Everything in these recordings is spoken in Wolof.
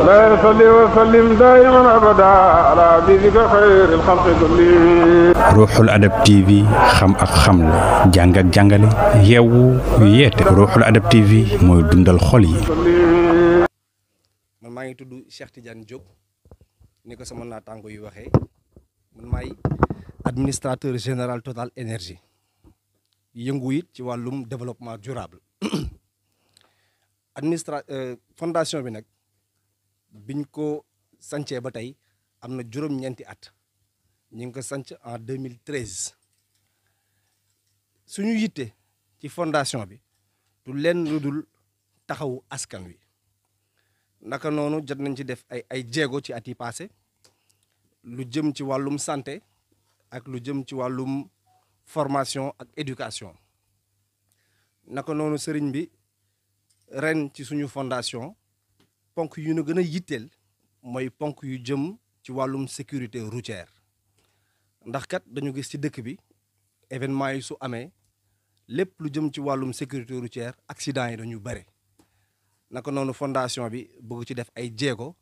لا يصلي وسلم دائما ابدا على حبيبك خير الخلق كلهم. Ruuxul Adab TV xam ak xamle jàng ak jàngale yeewu yeete. Ruuxul Adab TV mooy dundal xol yi. man maa ngi tudd Cheikh Tidiane Diop ni ko sama naataango yu waxee man maay administrateur général Total Énergie yëngu it ci wàllum développement durable. Fondation bi nag biñ ko sancee ba tey am na juróom-ñeenti at ñu ngi ko sanc en 2013 suñu yitte ci fondation bi du lenn lu dul taxawu askan wi naka noonu jot nañ ci def ay jéego ci at yi passé lu jëm ci wàllum santé ak lu jëm ci wàllum formation ak éducation naka noonu sëriñ bi ren ci suñu fondation ponk yu ñu gën a yitteel mooy ponk yu jëm ci wàllum sécurité routière ndax kat dañu gis ci dëkk bi événement yi su amee lépp lu jëm ci wàllum sécurité routière accident yi dañu bare naka noonu fondation bi bëgg ci def ay jéego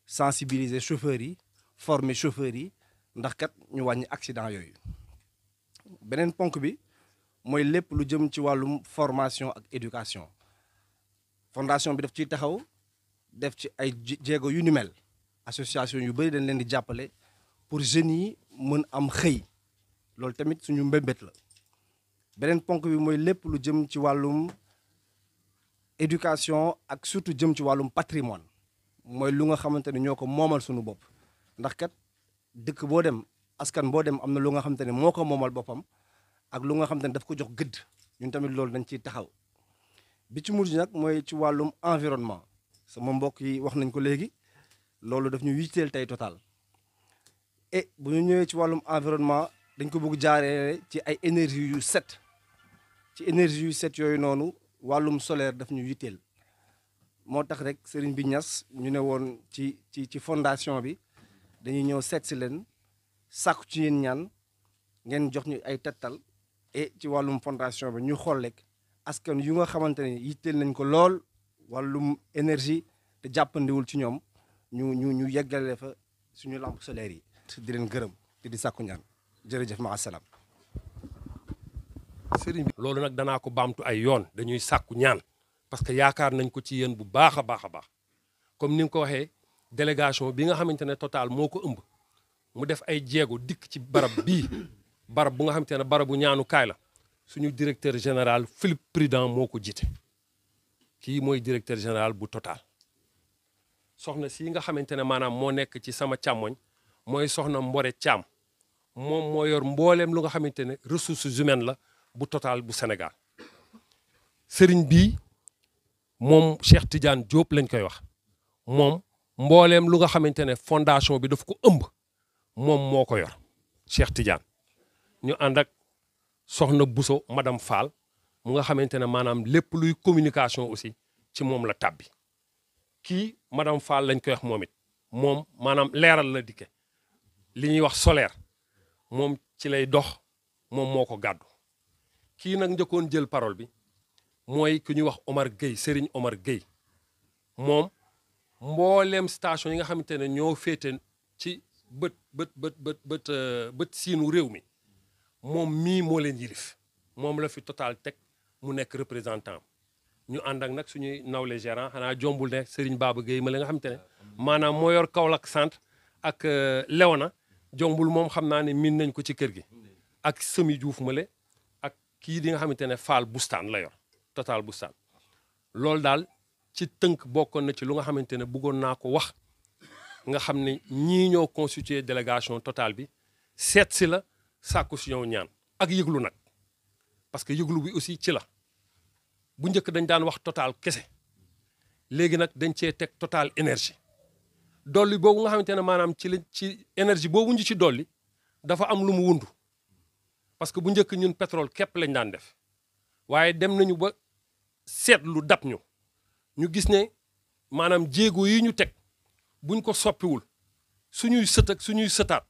sensibiliser chauffeurs yi former chauffeurs yi ndax kat ñu wàññi accident yooyu beneen ponk bi mooy lépp lu jëm ci wàllum formation ak éducation fondation bi daf ciy taxaw def ci ay jéego yu ni mel association yu bëri dañ leen di jàppale pour jeunes yi mën am xëy loolu tamit suñu mbébét la beneen ponk bi mooy lépp lu jëm ci wàllum éducation ak surtout jëm ci wàllum patrimoine mooy lu nga xamante ne ñoo ko moomal suñu bopp ndax kat dëkk boo dem askan boo dem am na lu nga xamante ne moo ko moomal boppam ak lu nga xamante ne daf ko jox gëdd ñun tamit loolu dañ ciy taxaw bi ci mujj nag mooy ci wàllum environnement sama mbokk yi wax nañ ko léegi loolu daf ñu yitteel tey Total et bu ñu ñëwee ci wàllum environnement dañ ko bëgg jaaree ci ay énergie yu set ci énergie yu set yooyu noonu wàllum solaire daf ñu yitteel moo tax rek sëriñ bi ñas ñu ne woon ci fondation bi dañuy ñëw seet si leen sàkku ci yéen ñaan ngeen jox ñu ay tettal et ci wàllum fondation bi ñu xool rek askan yu nga xamante ne yitteel nañ ko lool wàllum énergie te jàppandiwul ci ñoom ñu yeggale fa suñu lampe solaire yi. di leen gërëm te di sàkku ñaan jërëjëf ma asalaam. sëriñ bi loolu nag danaa ko baamtu ay yoon dañuy sàkku ñaan parce que yaakaar nañ ko ci yéen bu baax a baax a baax comme ni nga ko waxee délégation bi nga xamante ne Total moo ko ëmb mu def ay jéego dikk ci barab bii barab bu nga xamante ne barabu ñaanukaay la suñu directeur général Philippe Prudent moo ko jiite kii mooy directeur général bu Total soxna si nga xamante ne maanaam moo nekk ci sama càmmoñ mooy soxna Mbore Thiam moom moo yor mbooleem lu nga xamante ne ressources humaines la bu Total bu Sénégal sëriñ bii moom Cheikh Tidiane Diop lañ koy wax moom mbooleem lu nga xamante ne fondation bi daf ko ëmb moom moo ko yor Cheikh Tidiane ñu ànd ak soxna Bousso madame Fall mu nga xamante ne maanaam lépp luy communication aussi ci moom la tàbbi kii madame Fall lañ koy wax moom it moom maanaam leeral la dikke li ñuy wax solaire moom ci lay dox moom moo ko gàddu kii nag njëkkoon jël parole bi mooy ku ñuy wax Omar Gueye Serigne Omar Gueye moom mbooleem station yi nga xamante ne ñoo féete ci bët siinu réew mi moom mii moo leen yilif moom la fi Total teg mu nekk représentant ñu ànd ak nag suñuy nawle gérant xanaa jombul ne Serigne Baba Gueye ma la nga xamante ne maanaam moo yor Kaolack centre ak Léona jombul moom xam naa ne miin nañ ko ci kër gi ak Semi Diouf male ak kii di nga xamante ne Fall Bustaan la yor Total Bustaan loolu daal ci tënk bokkoon na ci lu nga xamante ne bëggoon naa ko wax nga xam ne ñii ñoo constitué délégation Total bi seet si la sàkku si ñëw ñaan ak yëglu nag parce que yëglu bi aussi ci la bu njëkk dañ daan wax Total kese léegi nag dañ cee teg Total énergie dolli boobu nga xamante ne maanaam ci énergie boobu ñu ci dolli dafa am lu mu wundu parce que bu njëkk ñun pétrole képp lañ daan def waaye dem nañu ba seetlu dab ñu gis ne maanaam jéego yi ñu teg buñ ko soppiwul suñuy sët ak suñuy sëtaat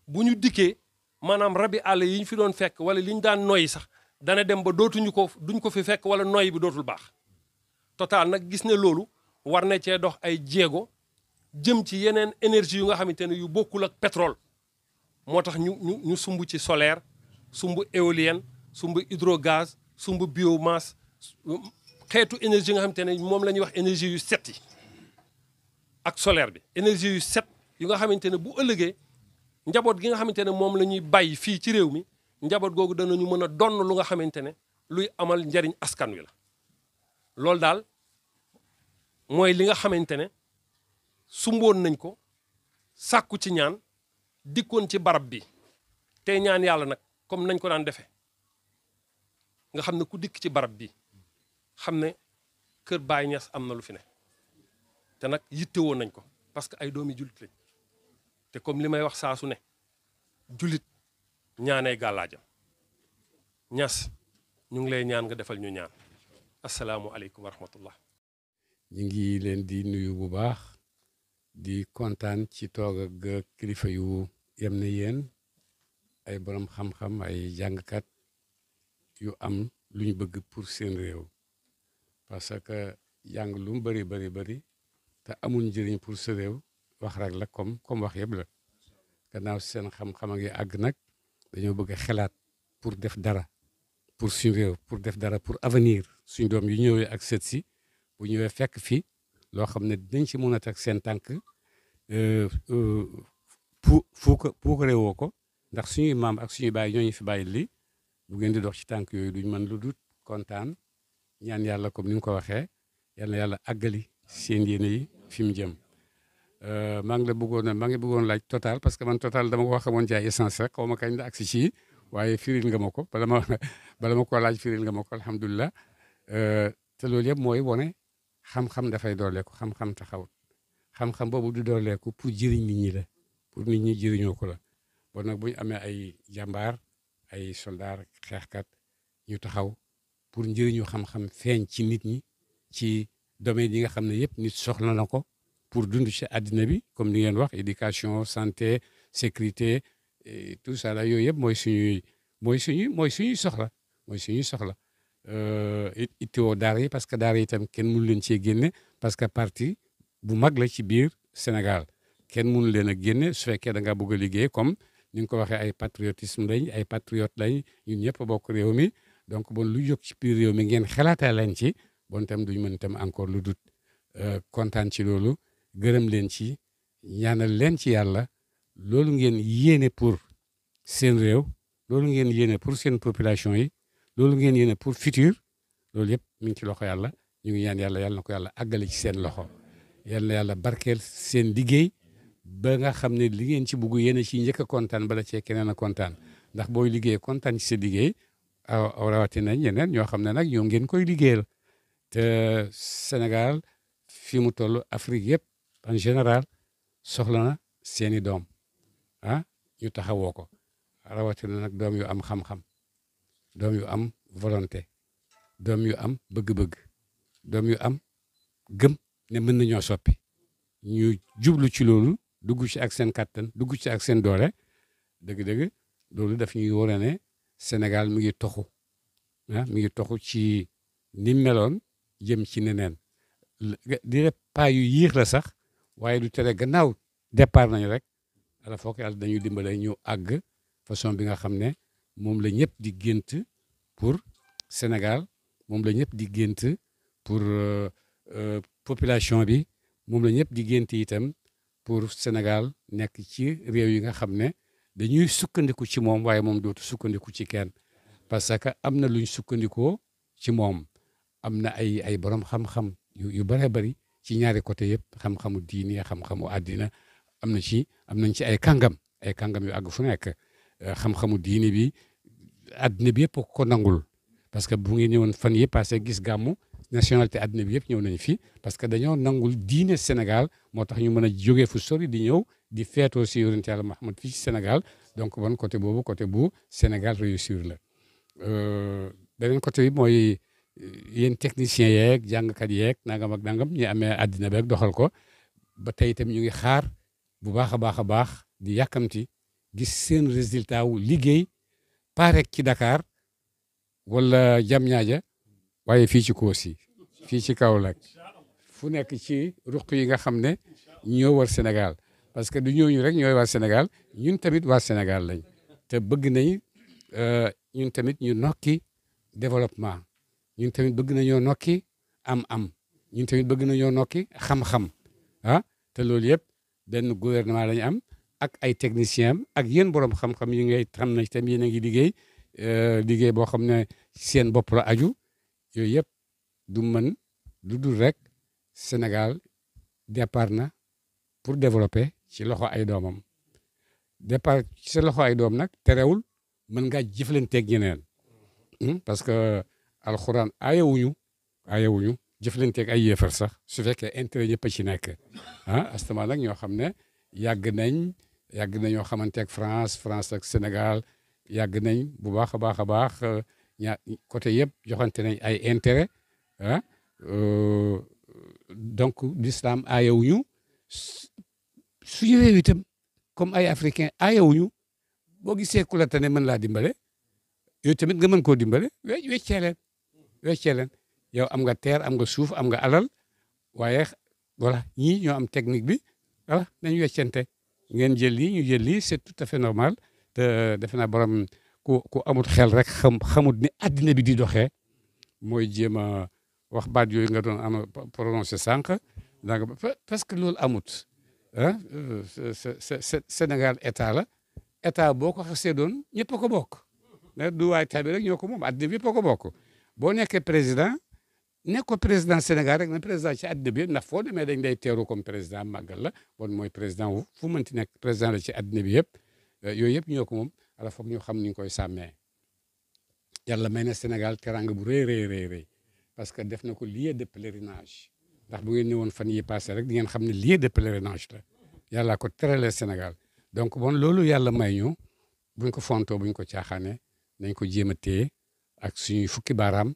bu ñu dikkee maanaam rabi àll yi ñu fi doon fekk wala li ñu daan noyyi sax dana dem ba duñ ko fi fekk wala noyyi bi dootul baax Total nag gis ne loolu war na cee dox ay jéego jëm ci yeneen énergie yu nga xamante ne yu bokkul ak pétrole moo tax ñu sumb ci solaire sumb éolienne sumb hydrogaz sumb biomasse xeetu énergie nga xamante ne moom la ñuy wax énergie yu set yi ak solaire bi énergie yu set yu nga xamante ne bu ëllëgee njaboot gi nga xamante ne moom la ñuy bàyyi fii ci réew mi njaboot googu danañu mën a donn lu nga xamante ne luy amal njariñ askan wi la loolu daal mooy li nga xamante ne sumboon nañ ko sàkku ci ñaan dikkoon ci barab bi tey ñaan yàlla nag comme nañ ko daan defee nga xam ne ku dikk ci barab bi xam ne kër Baay Ñas am na lu fi ne te nag yitte woon nañ ko parce que ay doomi jullit lañ te comme li may wax saa su ne jullit ñaanay gàllaajam Ñas ñu ngi lay ñaan nga defal ñu ñaan asalaamualeykum wa rahmatullah. ñu ngi leen di nuyu bu baax di kontaan ci toog ak kilifa yu yem ne yéen ay borom xam-xam ay jàngkat yu am lu ñu bëgg pour seen réew parce que jàng lu mu bëri te amul njëriñ pour sa réew wax rek la comme wax yëpp la gannaaw seen xam-xam ak àgg nag dañoo bëgg a xalaat pour def dara pour suñu réew pour def dara pour avenir suñu doom yu ñëwee ak sët si bu ñëwee fekk fi loo xam ne dinañ ci mën a teg seen tànk fu ko réewoo ko ndax suñuy maam ak suñuy baay ñooñu fi bàyyi lii bu ngeen di dox ci tànk yooyu duñ mën lu dut kontaan ñaan yàlla comme ni nga ko waxee yal na yàlla àggali seen yéene yi fi mu jëm. maa ngi bëggoon laaj Total parce que man Total dama ko xamoon ci ay essence rek xaw ma kañ la agsi ci waaye firil nga ma ko bala ma koo laaj firil nga ma ko alhamdulilah te loolu yëpp mooy wone xam-xam dafay dooleeku xam-xam taxawut xam-xam boobu du dooleeku pour jëriñ nit ñi la pour nit ñi jëriñoo ko la bon nag bu ñu amee ay jàmbaar ay soldaar xeexkat ñu taxaw pour njëriñu xam-xam feeñ ci nit ñi ci domaine yi nga xam ne yëpp nit soxla na ko pour dund ci àddina bi comme ni ngeen wax éducation santé sécurité tout ça la yooyu yëpp mooy suñuy soxla itteewoo daara yi parce que daara yi itam kenn mënu leen cee génne parce que parti bu mag la ci biir Sénégal kenn mënu leen a génne su fekkee da ngaa bëgg a liggéey comme ni nga ko waxee ay patriotisme lañ ay patriote lañ ñun ñëpp a bokk réew mi donc bon lu jóg ci biir réew mi ngeen xalaatee leen ci bon itam duñ mën itam encore lu dut kontaan ci loolu gërëm leen ci ñaanal leen ci yàlla loolu ngeen yéene pour seen réew loolu ngeen yéene pour seen population yi loolu ngeen yéene pour futur loolu yëpp mi ngi ci loxo yàlla ñu ngi ñaan yàlla na ko yàlla àggale ci seen loxo yal na yàlla barkeel seen liggéey ba nga xam ne li ngeen ci bugg yéene ci njëkk a kontaan bala cee keneen a kontaan ndax booy liggéey kontaan ci sa liggéey rawatina ñeneen ñoo xam ne nag ñoom ngeen koy liggéeyal te Sénégal fi mu toll Afrique yëpp en général soxla na seeni doom ñu taxawoo ko rawatina nag doom yu am xam-xam doom yu am volonté doom yu am bëgg-bëgg doom yu am gëm ne mën nañoo soppi ñu jublu ci loolu dugg ci ak seen kattan dugg ci ak seen doole dëgg-dëgg loolu daf ñuy wone ne Sénégal mi ngi toxu mi ngi toxu ci ni meloon jëm ci neneen di pas yu yéex la sax waaye du tere gannaaw départ nañu rek ala foog yàlla dañuy dimbale ñu àgg façon bi nga xam ne moom la ñëpp di gént pour Sénégal moom la ñëpp di gént pour population bi moom la ñëpp di gént itam pour Sénégal nekk ci réew yi nga xam ne dañuy sukkandiku ci moom waaye moom dootu sukkandiku ci kenn parce que am na luñ sukkandikoo ci moom am na ay borom xam-xam yu bëree bëri ci ñaari côté yëpp xam-xamu diini xam-xamu àddina am nañ ci ay kàngam yu àgg fu nekk xam-xamu diini bi àddina bi yëpp ko nangul parce que bu ngeen ñëwoon fan yëpp passé gis gàmmu nationalité àddina bi yëpp ñëw nañ fi parce que dañoo nangul diine Sénégal moo tax ñu mën a jógee fu sori di ñëw di feetoo si yonent Yàlla Muhammad fii ci Sénégal donc bon côté boobu côté bu Sénégal réussir la beneen côté bi mooy yéen techniciens yeeg jàngkat yeeg nangam ak nangam ñi amee àddina beeg doxal ko ba tey itam ñu ngi xaar bu baax a baax di yàkkamti gis seen résultat wu liggéey pas rek ci Dakar wala Diamniadio waaye fii ci Kossy fii ci Kaolack fu nekk ci ruq yi nga xam ne ñoo war Sénégal parce que du ñooñu rek ñooy waa Sénégal ñun tamit waa Sénégal lañ te bëgg nañ ñun tamit ñu nokki développement ñun tamit bëgg nañoo nokki am-am ñun tamit bëgg nañoo nokki xam-xam te loolu yëpp benn gouvernement lañu am ak ay techniciens am ak yéen borom xam-xam yi ngay xam na tamit yéen a ngi liggéey boo xam ne seen bopp la aju yooyu yëpp du mën du dul rek Sénégal départ na pour développer ci loxo ay doomam départ ci sa loxo ay doom nag terewul mën ngaa jëflanteeg ñeneen parce que alxuraan aayewuñu jëflanteeg ay yéefar sax su fekkee intérêt ñëpp a ci nekk astama nag ñoo xam ne yàgg nañoo xamanteeg France ak Sénégal yàgg nañ bu baax a baax côté yëpp joxante nañ ay intérêt donc l'islam aayewuñu suñu réew itam comme ay africain aayewuñu boo gisee ku la tane mën laa dimbale yow tamit nga mën koo dimbale weccee leen yow am nga terre am nga suuf am nga alal waaye voilà ñii ñoo am technique bi voilà nañu weccante ngeen jël lii ñu jël lii c'est tout à fait normal te defe naa borom ku amul xel rek xamut ni addina bi di doxee mooy jéem a wax baat yooyu nga doon am prononcé sànq parce que loolu amut Sénégal état boo ko xasee doon ñëpp a ko bokk du waay tabi rek ñoo ko moom addina bi yëpp a ko bokk boo nekkee président nekk ko président Sénégal rek na président ci addina bi ndax foo demee dañ lay teeru comme président màggal la bon mooy président wu fu mënti nekk président la ci addina bi yëpp yooyu yëpp ñoo ko moom ala foog ñu xam ni ñu koy sàmmee yàlla may na Sénégal teranga bu rëy parce que def na ko lieu de pèlerinage ndax bu ngeen ñëwoon fan yi passé rek di ngeen xam ne lieu de pèlerinage la yàlla ko teralee Sénégal donc bon loolu yàlla may ñu buñ ko fontoo buñ ko caaxaane nañ ko jéem a téye ak suñuy fukki baaraam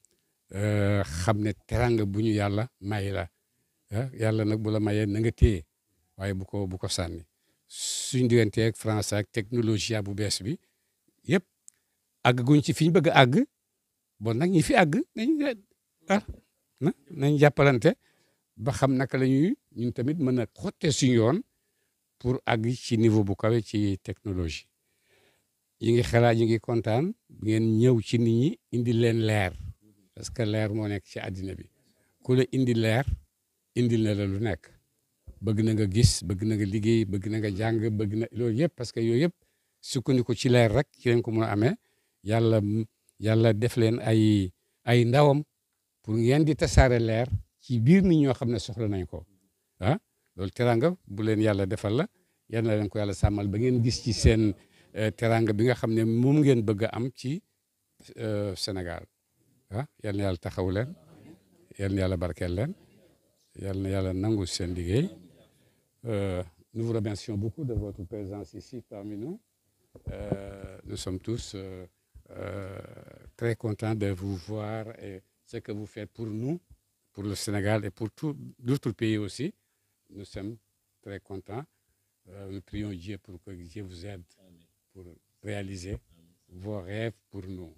xam ne teranga bu ñu yàlla may la yàlla nag bu la mayee na nga téye waaye bu ko sànni suñ diggante ak France ak technologie bu bees bi yëpp àgguñ ci fi ñu bëgg a àgg bon nag ñi fi àgg nañ jàppalante ba xam naka la ñun tamit mën a xotte suñu yoon pour àgg ci niveau bu kawe ci technologie yi ngi xalaat yi ngi kontaan ngeen ñëw ci nit ñi indi leen leer parce que leer moo nekk ci àddina bi ku la indi leer indil na la lu nekk bëgg na nga gis bëgg na nga liggéey bëgg na nga jàng bëgg na loolu yëpp parce que yooyu yëpp sukkandiku ci leer rek ci leen ko mën a amee yàlla def leen ay ndawam pour ngeen di tasaare leer ci biir nit ñoo xam ne soxla nañ ko loolu teranga bu leen yàlla defal la yal na leen ko yàlla sàmmal ba ngeen gis ci seen teranga bi nga xam ne moom ngeen bëgg a am ci Sénégal yal na yàlla taxaw leen yal na yàlla barkeel leen yal na yàlla nangu seen liggéey nous vous remercions beaucoup de votre présence ici parmi nous nous sommes tous très contents de vous voir et ce que vous faites pour nous, pour le Sénégal et pour d'autres pays aussi. Nous sommes très contents. Nous prions Dieu pour que Dieu vous aide pour réaliser vos rêves pour nous.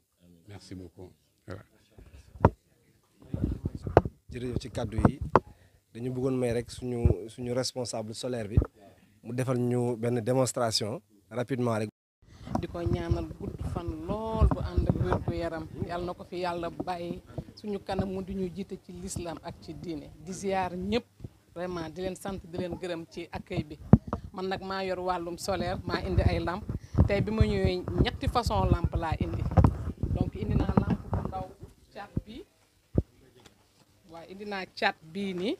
Merci beaucoup. jërëjëf ci kàddu yi dañu bëggoon may rek suñu responsable solaire bi mu defal ñu benn démonstration rapidement rek. di ko ñaanal gudd fan lool bu ànd ak wér gu yaram yàlla na ko fi yàlla bàyyi suñu kanam mu di ñu jiite ci l'islam ak ci diine di ziar ñëpp vraiment di leen sant di leen gërëm ci accueil bi man nag maa yor wàllum solaire maa indi ay lampe tey bi ma ñëwee ñetti façon lampe laa indi donc indi naa lampe bu ndaw caat bi waaw indi naa caat bii nii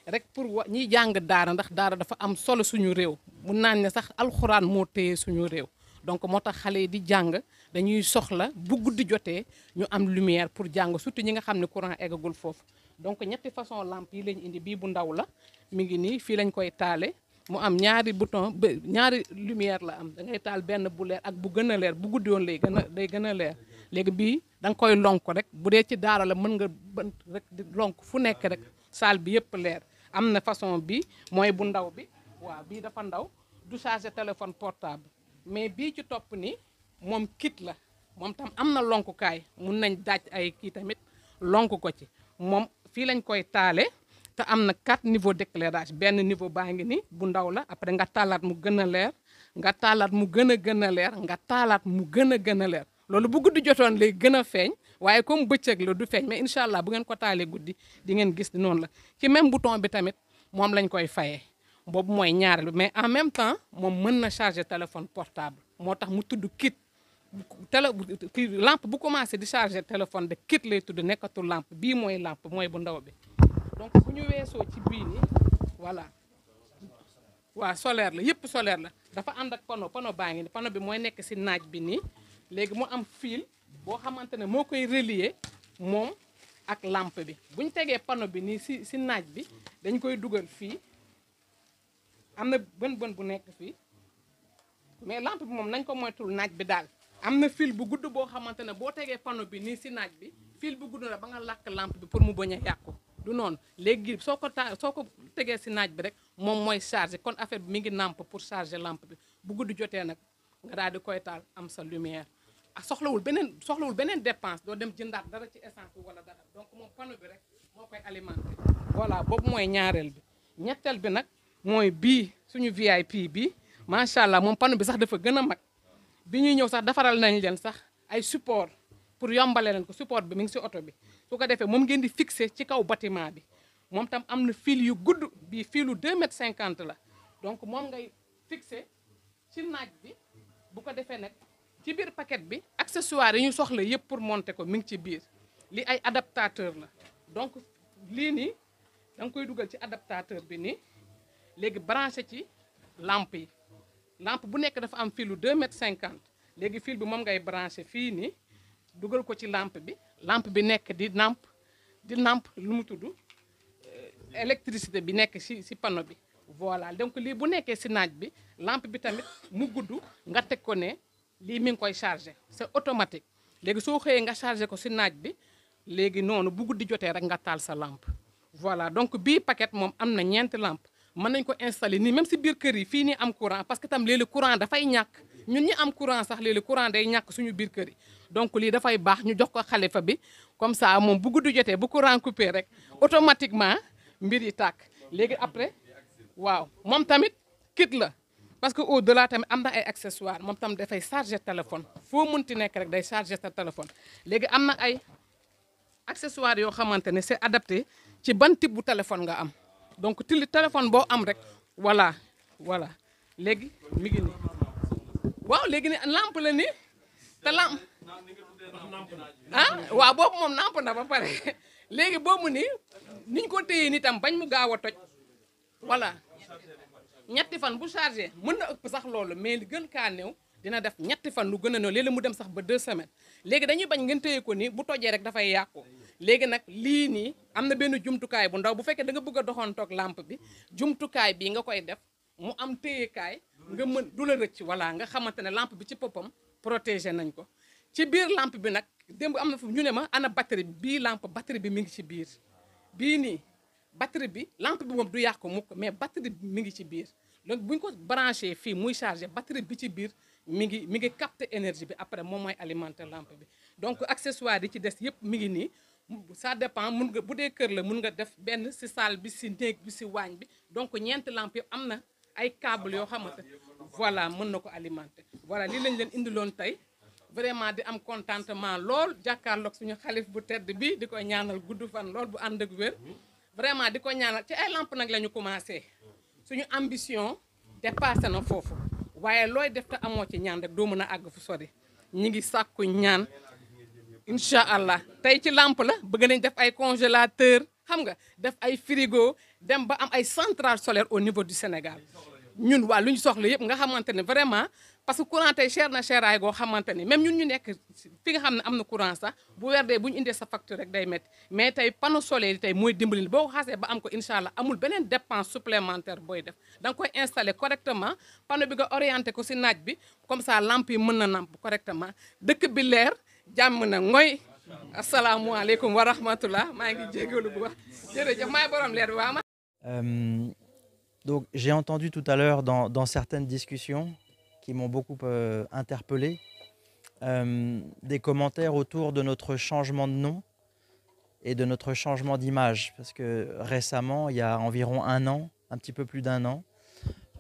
rek pour ñiy jàng daara ndax daara dafa am solo suñu réew mun naa ne sax alxuraan moo téye suñu réew donc moo tax xale yi di jàng dañuy soxla bu guddi jotee ñu am lumière pour jàng surtout ñi nga xam ne courant eggagul foofu donc ñetti façon lampe yi lañ indi bii bu ndaw la mi ngi nii fii lañ koy taale mu am ñaari bouton ñaari lumière la am da ngay taal benn bu leer ak bu gën a leer bu guddi woon day gën a leer léegi bii da nga koy lonk rek bu dee ci daara la mën nga bënt rek di lonk fu nekk rek salle bi yëpp leer am na façon bi mooy bu ndaw bi waaw bii dafa ndaw du charger téléphone portable mais bii ci topp ni moom kit la moom tam am na lonkukaay mun nañ daaj ay kii tamit lonk ko ci moom fii lañ koy taale te am na 4 niveaux d'éclairage benn niveau baa ngi ni bu ndaw la après nga taalaat mu gën a leer nga taalaat mu gën a leer nga taalaat mu gën a leer loolu bu guddi jotoon lay gën a feeñ waaye comme bëccëg la du feeñ mais incha allah bu ngeen ko taalee guddi di ngeen gis noonu la ci même bouton bi tamit moom lañ koy fayee boobu mooy ñaareel bi mais en même temps moom mën na charger téléphone portable moo tax mu tudd kit lampe bu commencé di charger téléphone de kit lay tudd nekkatul lampe bii mooy lampe mooy bu ndaw bi donc bu ñu weesoo ci bii ni voilà waaw solaire la yëpp solaire la dafa ànd ak panneau baa ngi ni panneau bi mooy nekk si naaj bi nii léegi mu am fil boo xamante ne moo koy relier moom ak lampe bi bu ñu tegee panneau bi nii si naaj bi dañ koy dugal fii am na bën bu nekk fii mais lampe bi moom nañ ko moytul naaj bi daal am na fil bu gudd boo xamante ne boo tegee panneau bi nii si naaj bi fil bu gudd la ba nga làkk lampe bi pour mu bañ a yàqu du noonu léegi soo ko tegee si naaj bi rek moom mooy chargé kon affaire bi mi ngi nàmp pour charger lampe bi bu gudd jotee nag nga daal di koy taal am sa lumière ak soxlawul beneen dépense doo dem jëndaat dara ci essence wala dara donc moom panneau bi rek moo koy alimenté voilà boobu mooy ñaareel bi ñetteel bi nag mooy bii suñu VIP bi macha allah moom panneau bi sax dafa gën a mag bi ñuy ñëw sax defaral nañ leen sax ay support pour yombale leen ko support bi mi ngi si oto bi su ko defee moom ngeen di fixé ci kaw bâtiment bi moom tam am na fil yu gudd bii filu 2,50 m la donc moom ngay fixé ci naaj bi bu ko defee nag ci biir paquet bi accessoires yi ñu soxla yëpp pour monter ko mi ngi ci biir li ay adaptateur la donc lii nii da nga koy dugal ci adaptateur bi nii léegi branché ci lampe yi lampe bu nekk dafa am filu 2,50 m léegi fil bi moom ngay branché fii nii dugal ko ci lampe bi nekk di namp lu mu tudd électricité bi nekk si panneau bi voilà donc lii bu nekkee si naaj bi lampe bi tamit mu gudd nga teg ko ne lii mi ngi koy chargé c'est automatique léegi soo xëyee nga chargé ko si naaj bi léegi noonu bu guddi jotee rek nga taal sa lampe voilà donc bii paquet moom am na 4 lampe mën nañ ko installer nii même si biir kër yi fii nii am courant parce que tam léeg-léeg courant dafay ñàkk ñun ñi am courant sax léeg-léeg courant day ñàkk suñu biir kër yi donc lii dafay baax ñu jox ko xalifa bi comme ça moom bu guddi jotee bu courant coupé rek automatiquement mbir yi tàkk léegi après waaw moom tamit kit la parce que au delà tamit am na ay accessoires moom tam dafay charger téléphone foo mënti nekk rek day charger sa téléphone léegi am na ay accessoires yoo xamante ne c'est adapté ci ban type bu téléphone nga am donc téléphone boo am rek voilà léegi mi ngi nii waaw léegi ni lampe la ni te lampe waaw boobu moom namp na ba pare léegi boobu ni niñ ko téyee ni tam bañ mu gaaw a toj voilà ñetti fan bu chargé mën na ëpp sax loolu mais li gën kaa néew dina def ñetti fan lu gën a néew léeg-léeg mu dem sax ba 2 semaines léegi dañuy bañ ngeen téye ko ni bu tojee rek dafay yàqu léegi nag lii nii am na benn jumtukaay bu ndaw bu fekkee da nga bëgg a doxantoog lampe bi jumtukaay bii nga koy def mu am téyekaay nga mën du la rëcc voilà nga xamante ne lampe bi ci boppam protégé nañ ko ci biir lampe bi nag démb am na fu ñu ne ma ana batterie bi bii lampe batterie bi mi ngi ci biir bii nii batterie bi lampe bi moom du yàqu mukk mais batterie bi mi ngi ci biir donc bu ñu ko branché fii muy chargé batterie bi ci biir mi ngi capter énergie bi après moom mooy alimenter lampe bi donc accessoire yi ci des yëpp mi ngi nii ça dépend mun nga bu dee kër la mun nga def benn si salle bi si néeg bi si waañ bi donc 4 lampe yëpp am na ay câble yoo xamante voilà mën na ko alimenter voilà lii lañ leen indiloon tey vraiment di am contentement lool jàkkaarloog suñu xalif bu tedd bi di ko ñaanal gudd fan lool bu ànd ak wér vraiment di ko ñaanal ci ay lampe nag la ñu commencé suñu ambition dépassé na foofu waaye looy def te amoo ci ñaan rek doo mën a àgg fu sori ñi ngi sàkku ñaan incha allah tey ci lampe la bëgg nañ def ay congélateur xam nga def ay frigo dem ba am ay centrale solaire au niveau du Sénégal ñun waa lu ñu soxla yëpp nga xamante ne vraiment parce que courant tey cher na cheraay goo xamante ni même ñun ñu nekk fi nga xam ne am na courant sax bu weer dee bu ñu indee sa facture rek day métti mais tey panneau solaire yi tey mooy dimbali boo xasee ba am ko incha allah amul beneen dépense supplémentaire booy def da nga koy installer correctement panneau bi nga orienté ko si naaj bi comme ça lampe yi mën na namp correctement dëkk bi leer jàmm na ngoy asalaamualeykum wa rahmatullah maa ngi jégalu bu wax jërëjëf maay borom leer bi waa Donc, j'ai entendu tout à l'heure dans certaines discussions qui m'ont beaucoup interpellé, des commentaires autour de notre changement de nom et de notre changement d'image. Parce que récemment, il y a environ un an, un petit peu plus d'un an,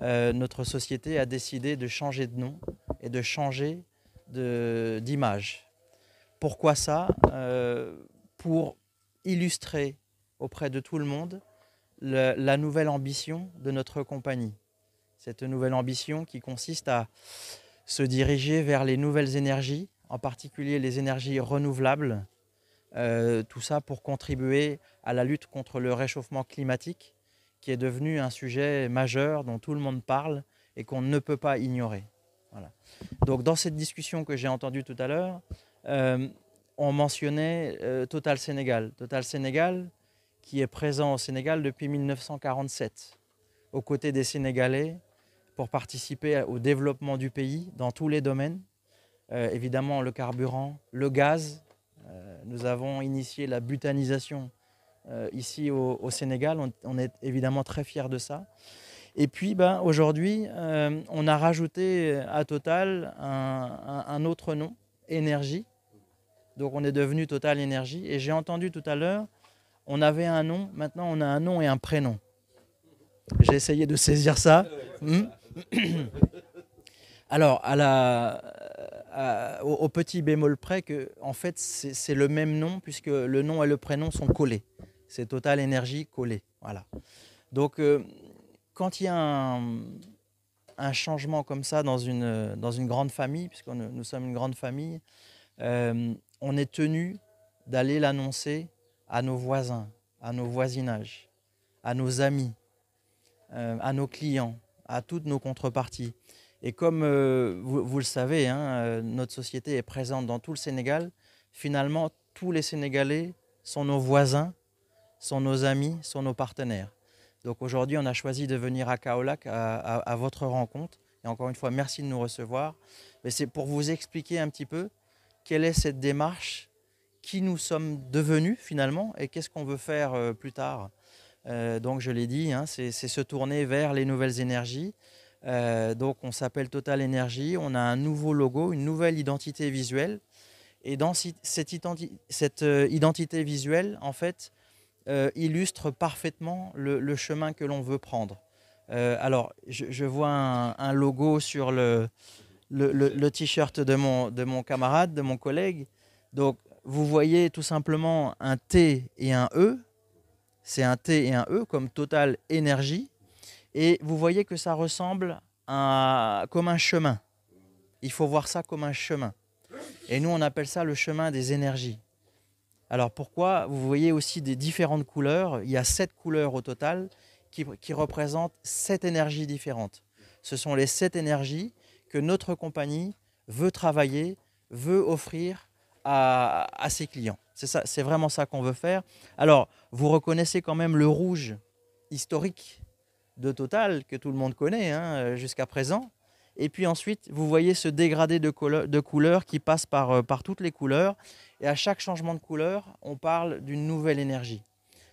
notre société a décidé de changer de nom et de changer d'image. Pourquoi ça? Pour illustrer auprès de tout le monde la nouvelle ambition de notre compagnie. Cette nouvelle ambition qui consiste à se diriger vers les nouvelles énergies, en particulier les énergies renouvelables, tout ça pour contribuer à la lutte contre le réchauffement climatique, qui est devenu un sujet majeur dont tout le monde parle et qu'on ne peut pas ignorer. Voilà. Donc dans cette discussion que j'ai entendue tout à l'heure, on mentionnait Total Sénégal. Total Sénégal qui est présent au Sénégal depuis 1947, aux côtés des Sénégalais, pour participer au développement du pays dans tous les domaines. Évidemment le carburant, le gaz. Nous avons initié la butanisation ici au Sénégal. On est évidemment très fiers de ça. Et puis aujourd'hui, on a rajouté à Total un autre nom, Énergie. Donc on est devenu Total Énergie. Et j'ai entendu tout à l'heure, on avait un nom, maintenant on a un nom et un prénom. J'ai essayé de saisir ça. Alors, au petit bémol près que, en fait, c'est le même nom puisque le nom et le prénom sont collés. C'est Total Énergie collé. Voilà. Donc, quand il y a un changement comme ça dans une grande famille, puisque nous sommes une grande famille, on est tenu d'aller l'annoncer à nos voisins, à nos voisinages, à nos amis, à nos clients, à toutes nos contreparties. Et comme vous le savez, notre société est présente dans tout le Sénégal. Finalement, tous les Sénégalais sont nos voisins, sont nos amis, sont nos partenaires. Donc aujourd'hui, on a choisi de venir à Kaolack à votre rencontre. Et encore une fois, merci de nous recevoir. Mais c'est pour vous expliquer un petit peu quelle est cette démarche, qui nous sommes devenus finalement et qu'est-ce qu'on veut faire plus tard. Donc je l'ai dit, c'est se tourner vers les nouvelles énergies. Donc on s'appelle Total Énergie, on a un nouveau logo, une nouvelle identité visuelle. Et dans cette identité visuelle, en fait, illustre parfaitement le chemin que l'on veut prendre. Alors, je vois un logo sur le t-shirt de mon camarade, de mon collègue. Donc, vous voyez tout simplement un T et un E. C'est un T et un E comme Total Énergie. Et vous voyez que ça ressemble comme un chemin. Il faut voir ça comme un chemin. Et nous, on appelle ça le chemin des énergies. Alors pourquoi? Vous voyez aussi des différentes couleurs. Il y a 7 couleurs au total qui représentent 7 énergies différentes. Ce sont les 7 énergies que notre compagnie veut travailler, veut offrir à ses clients. C'est vraiment ça qu'on veut faire. Alors, vous reconnaissez quand même le rouge historique de Total, que tout le monde connaît jusqu'à présent. Et puis ensuite, vous voyez ce dégradé de couleurs qui passe par toutes les couleurs. Et à chaque changement de couleur, on parle d'une nouvelle énergie.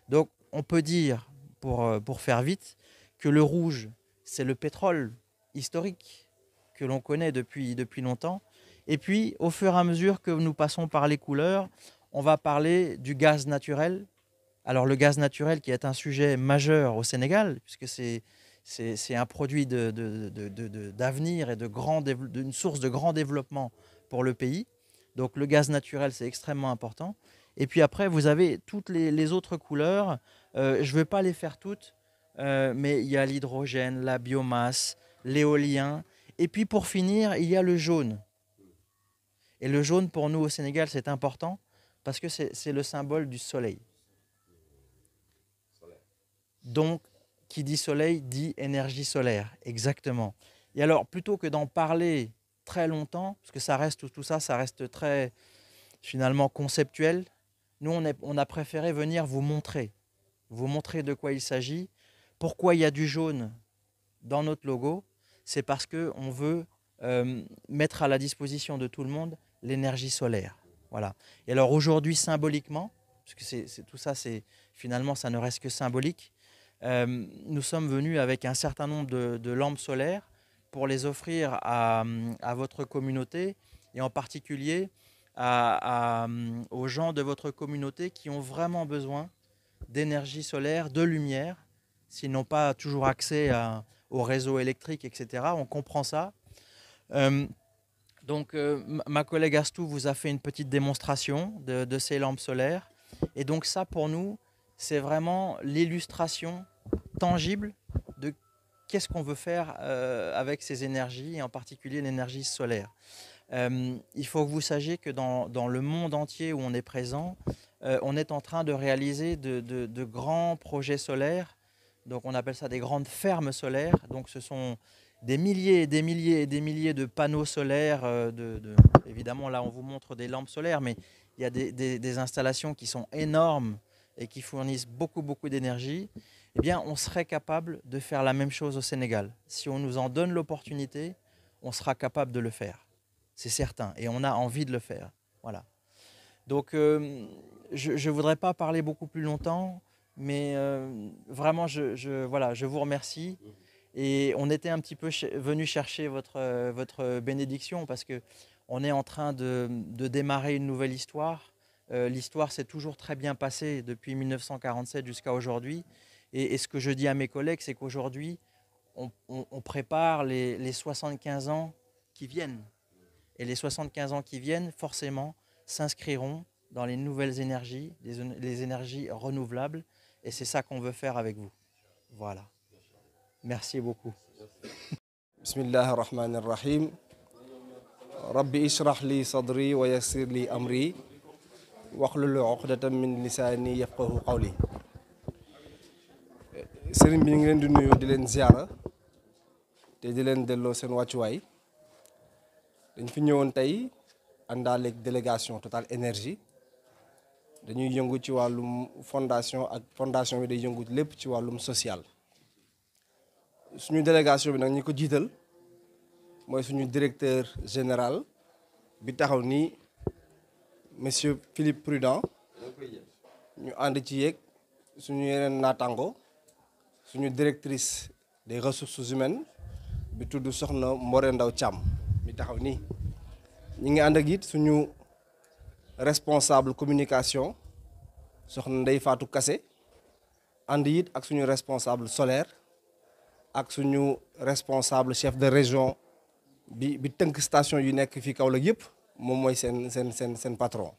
Donc, on peut dire, pour faire vite, que le rouge, c'est le pétrole historique que l'on connaît depuis longtemps. Et puis, au fur et à mesure que nous passons par les couleurs, on va parler du gaz naturel. Alors, le gaz naturel qui est un sujet majeur au Sénégal, puisque c'est un produit d'avenir et d'une source de grand développement pour le pays. Donc le gaz naturel, c'est extrêmement important. Et puis après, vous avez toutes les autres couleurs. Je ne vais pas les faire toutes, mais il y a l'hydrogène, la biomasse, l'éolien. Et puis pour finir, il y a le jaune. Et le jaune, pour nous au Sénégal, c'est important parce que c'est le symbole du soleil. Donc, qui dit soleil dit énergie solaire, exactement. Et alors, plutôt que d'en parler très longtemps, parce que ça reste tout ça, ça reste très finalement conceptuel, nous on a préféré venir vous montrer de quoi il s'agit. Pourquoi il y a du jaune dans notre logo? C'est parce qu'on veut mettre à la disposition de tout le monde l'énergie solaire. Voilà. Et alors aujourd'hui, symboliquement, parce que tout ça, finalement, ça ne reste que symbolique, nous sommes venus avec un certain nombre de lampes solaires pour les offrir à votre communauté et en particulier aux gens de votre communauté qui ont vraiment besoin d'énergie solaire, de lumière, s'ils n'ont pas toujours accès au réseau électrique, etc. On comprend ça. Donc, ma collègue Astou vous a fait une petite démonstration de ces lampes solaires. Et donc ça, pour nous, c'est vraiment l'illustration tangible de qu'est-ce qu'on veut faire avec ces énergies, et en particulier l'énergie solaire. Il faut que vous sachiez que dans le monde entier où on est présent, on est en train de réaliser de grands projets solaires. Donc on appelle ça des grandes fermes solaires. Donc ce sont des milliers et des milliers et des milliers de panneaux solaires. Évidemment, là, on vous montre des lampes solaires, mais il y a des installations qui sont énormes et qui fournissent beaucoup, beaucoup d'énergie. Eh bien, on serait capable de faire la même chose au Sénégal. Si on nous en donne l'opportunité, on sera capable de le faire. C'est certain. Et on a envie de le faire. Voilà. Donc, je ne voudrais pas parler beaucoup plus longtemps, mais vraiment, je vous remercie. Et on était un petit peu venu chercher votre bénédiction parce qu'on est en train de démarrer une nouvelle histoire. L'histoire s'est toujours très bien passée depuis 1947 jusqu'à aujourd'hui. Et ce que je dis à mes collègues, c'est qu'aujourd'hui, on prépare les 75 ans qui viennent. Et les 75 ans qui viennent, forcément, s'inscriront dans les nouvelles énergies, les énergies renouvelables. Et c'est ça qu'on veut faire avec vous. Voilà. Merci beaucoup. Bismillahir Rahmanir Rahim. Rabbi ishrah li sadri wa yassir li amri wahlul uqdatan min lisani yafqahu qawli. Sëriñ bi ñu ngi leen di nuyu di leen ziara te di leen delloo seen wàccuwaay. dañ fi ñëwoon tey àndaaleeg délégation Total Énergie dañuy yëngu ci wàllum fondation ak fondation bi day yëngu lépp ci wàllum social. suñu délégation bi nag ñi ko jiital mooy suñu directeur général bi taxaw nii monsieur Philippe Prudent ñu ànd ci yeeg suñu yeneen naataango suñu directrice des ressources humaines bi tudd soxna Mbore Ndaw Thiam mi taxaw nii ñi ngi ànd ak it suñu responsable communication soxna Ndey Fatou Kassé ànd it ak suñu responsable solaire ak suñu responsable chef de région bi tënk station yu nekk fii Kaolack yëpp moom mooy seen patron.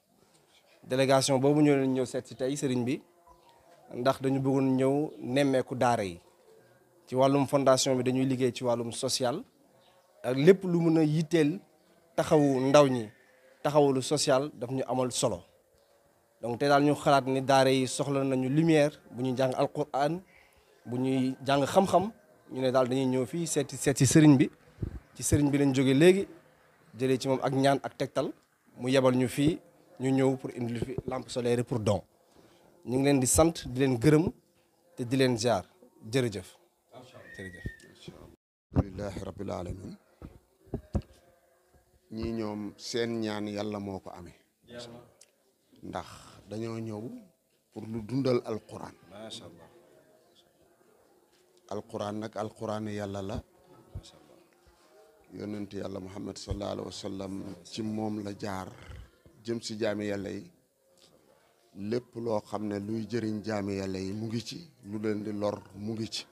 délégation boobu ñoo leen ñëw seet si tey sëriñ bi ndax dañu bëggoon ñëw nemmeeku daara yi ci wàllum fondation bi dañuy liggéey ci wàllum social ak lépp lu mën a yitteel taxawu ndaw ñi taxawalu social daf ñu amal solo. donc te daal ñu xalaat ni daara yi soxla nañu lumière bu ñuy jàng alquran bu ñuy jàng xam-xam. ñu ne daal dañuy ñëw fii seet si sëriñ bi ci sëriñ bi lañ jógee léegi jëlee ci moom ak ñaan ak tegtal mu yebal ñu fii ñu ñëw pour indi fi lampe solaire pour don ñu ngi leen di sant di leen gërëm te di leen ziar jërëjëf. alhamdulilahi rabbil alamin ñii ñoom seen ñaan yàlla moo ko amee ndax dañoo ñëw pour lu dundal alquran. macha allah. alquran nag alquran yàlla la yonent yàlla muhammad sallallahu alayhi wa sallam ci moom la jaar jëm si jaami yàlla yi lépp loo xam ne luy jëriñ jaami yàlla yi mu ngi ci lu leen di lor mu ngi ci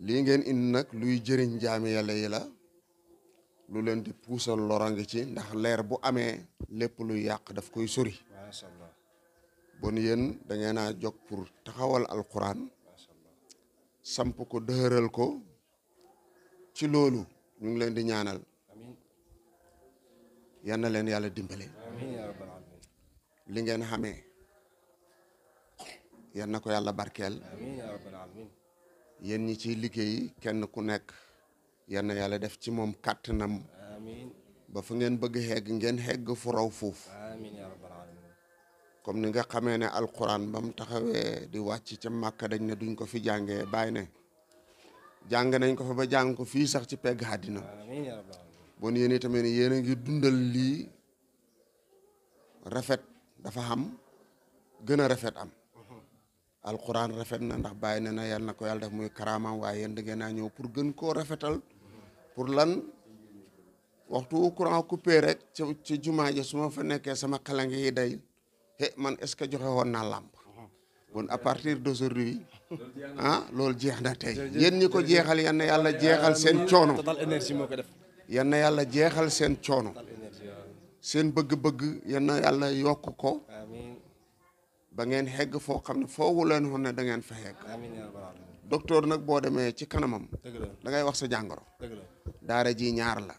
lii ngeen indi nag luy jëriñ jaami yàlla yi la lu leen di puusal lora ngi ci ndax leer bu amee lépp luy yàq daf koy sori. macha allah. bon yéen da ngeen a jóg pour taxawal alquran samp ko dëhëral ko ci loolu ñu ngi leen di ñaanal yal na leen yàlla dimbale li ngeen xamee yal na ko yàlla barkeel yéen ñi ciy liggéey kenn ku nekk yal na yàlla def ci moom kàttanam ba fu ngeen bëgg xegg ngeen xegg fu raw foofu comme ni nga xamee ne alquran ba mu taxawee di wàcc ca Màkka dañ ne duñ ko fi jàngee bàyyi ne jàng nañ ko fa ba jàng ko fii sax ci pegg àddina bon yéen itamit ne yéen a ngi dundal lii rafet dafa xam gën a rafet am alquran rafet na ndax bàyyi ne na yàlla na ko yàlla def muy karaamam waaye yéen da ngeen a ñëw pour gën koo rafetal pour lan waxtu courant coupé rek ci jumaa ji su ma fa nekkee sama xelange yi day man est-ce que joxe woon naa làmp bon à partir d'aujourd'hui loolu jeex na tey yéen ñi ko jeexal yal na yàlla jeexal seen coono Total Énergie moo ko def. yal na yàlla jeexal seen coono seen bëgg-bëgg yal na yàlla yokk ko ba ngeen xegg foo xam ne foogu leen xoon ne da ngeen fa xegg docteur nag boo demee ci kanamam da ngay wax sa jàngoro daara ji ñaar la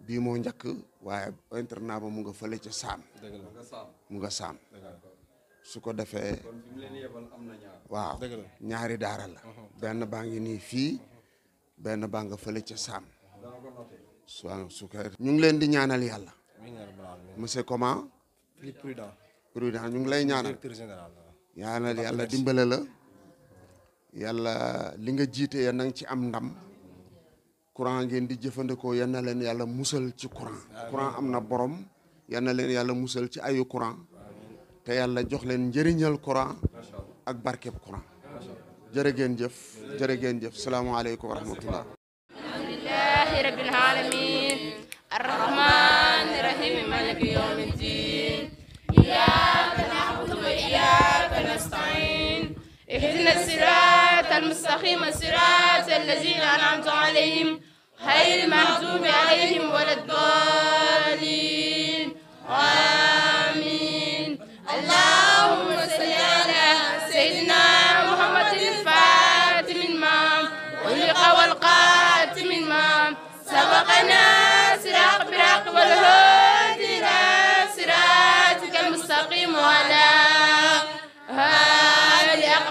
bii moo njëkk waaye internat ba mu nga fële ca saam mu nga saam su ko defee waaw ñaari daara la benn baa ngi nii fii benn baa nga fële ca saam su ko ñu ngi leen di ñaanal yàlla monsieur comment prudent ñu ngi lay ñaanal yàlla dimbale la yàlla li nga jiite ya nang ci am ndam courant ngeen di jëfandikoo yal na leen yàlla musal ci courant am na borom yal na leen yàlla musal ci ayu courant te yàlla jox leen njëriñal courant ak barkeb courant jërë ngeen jëf salaamaaleykum wa rahmatullah alhamdulillahi rabbil alamin arrahmani rahim maliki yawmiddin iyyaka na'budu wa iyyaka nasta'in ihdina siratal mustaqim siratal ladzina an'amta alayhim ghayril maghdubi alayhim waladdallin amin allahumma salli ala sayyidina muhammadin al-fatih lima ughliqa wal khatim lima sabaqana siraq biraq wal hadi ila siratikal mustaqim wa ala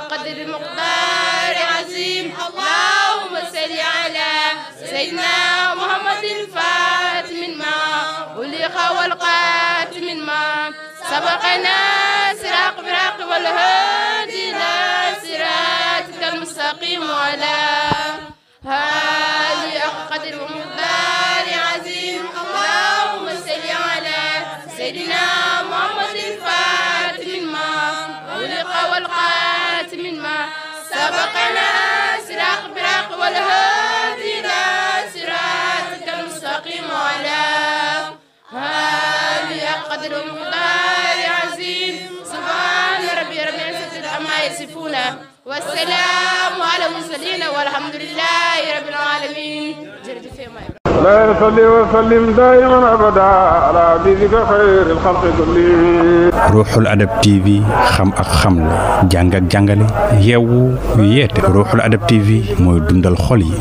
قدر المقدار عظيم اللهم صل على سيدنا محمد الفاتح ما أغلق والخاتم ما سبقنا سراق براق والهادي إلى صراطك المستقيم وعلى قدر المقدار عظيم اللهم صل على سيدنا محمد الفاتح ما أغلق والخاتم ما سبقنا سراق براق والهادي إلى صراطك المستقيم وعلى قدر المقدار عظيم سبحان ربي رب العزة عما يصفون والسلام على المرسلين والحمد لله رب العالمين لا يصلي وسلم دائما ابدا على حبيبك خير الخلق كلهم ruuxul adab TV xam ak xamle jàng ak jàngale yeewu yeete ruuxul adab TV mooy dundal xol yi